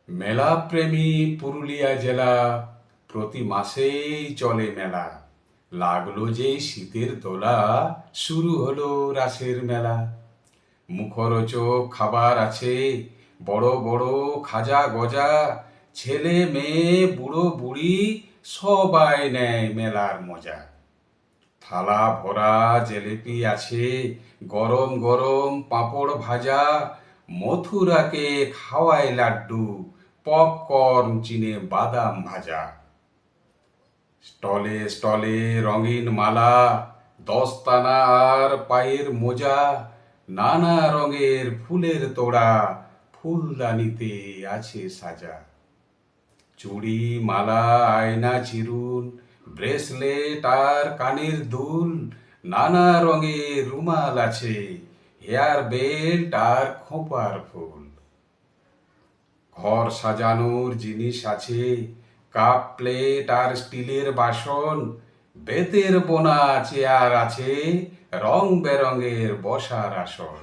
মেলা প্রেমী পুরুলিয়া জেলা, প্রতি মাসেই চলে মেলা। লাগলো যে শীতের দোলা, শুরু হলো রাসের মেলা। মুখরোচক খাবার আছে, বড় বড় খাজা গজা। ছেলে মেয়ে বুড়ো বুড়ি সবাই নেয় মেলার মজা। থালা ভরা জিলিপি আছে, গরম গরম পাঁপড় ভাজা। মথুরাকে খাওয়ায় লাড্ডু, পপকর্ন চিনে বাদাম ভাজা। স্টলে স্টলে রঙিন মালা, দস্তানা আর পায়ের মোজা। নানা রঙের ফুলের তোড়া, ফুলদানিতে আছে সাজা। চুড়ি মালা আয়না চিরুন, ব্রেসলেট আর কানের দুল। নানা রঙের রুমাল আছে, হেয়ার বেল্ট আর খোঁপার ফুল। ঘর সাজানোর জিনিস আছে, কাপ প্লেট আর স্টিলের বাসন। বেতের বোনা চেয়ার আছে, রং বেরঙের বসার আসন।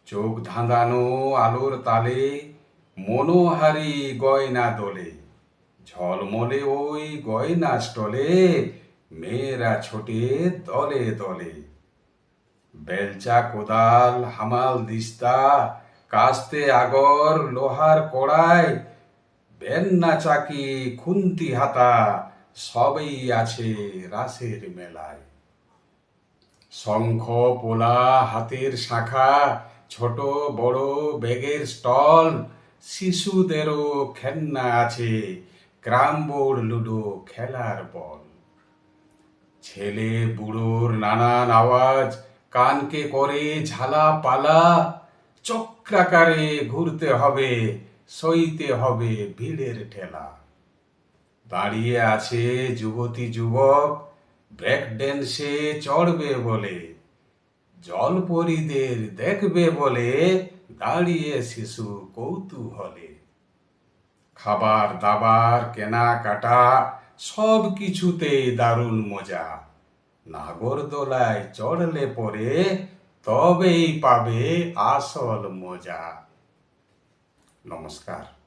চোখ ধাঁধানো আলোর তালে, মনোহারী গয়না দোলে। ঝলমলে ওই গয়না স্টলে, মেয়েরা ছোটে দলে দলে। বেলচা কোদাল হামাল দিস্তা, কাস্তে আগর লোহার কড়াই। বেন্না চাকি খুন্তি হাতা, সবই আছে রাসের মেলায়। শঙ্খ পোলা হাতের শাঁখা, ছোট বড় ব্যাগের স্টল। শিশুদেরও খেলনা আছে, ক্যারাম বোর্ড লুডো খেলার বল। ছেলে বুড়োর নানান আওয়াজ, কানকে করে ঝালা পালা। চক্রাকারে ঘুরতে হবে, সইতে হবে ভিড়ের ঠেলা। দাঁড়িয়ে আছে যুবতী যুবক, ব্রেক ড্যান্সে চড়বে বলে। জলপরীদের দেখবে বলে, দাঁড়িয়ে শিশু কৌতূহলে। খাবার দাবার কেনাকাটা, সব কিছুতেই দারুণ মজা। নাগরদোলায় চড়লে পরে, তবেই পাবে আসল মজা। নমস্কার।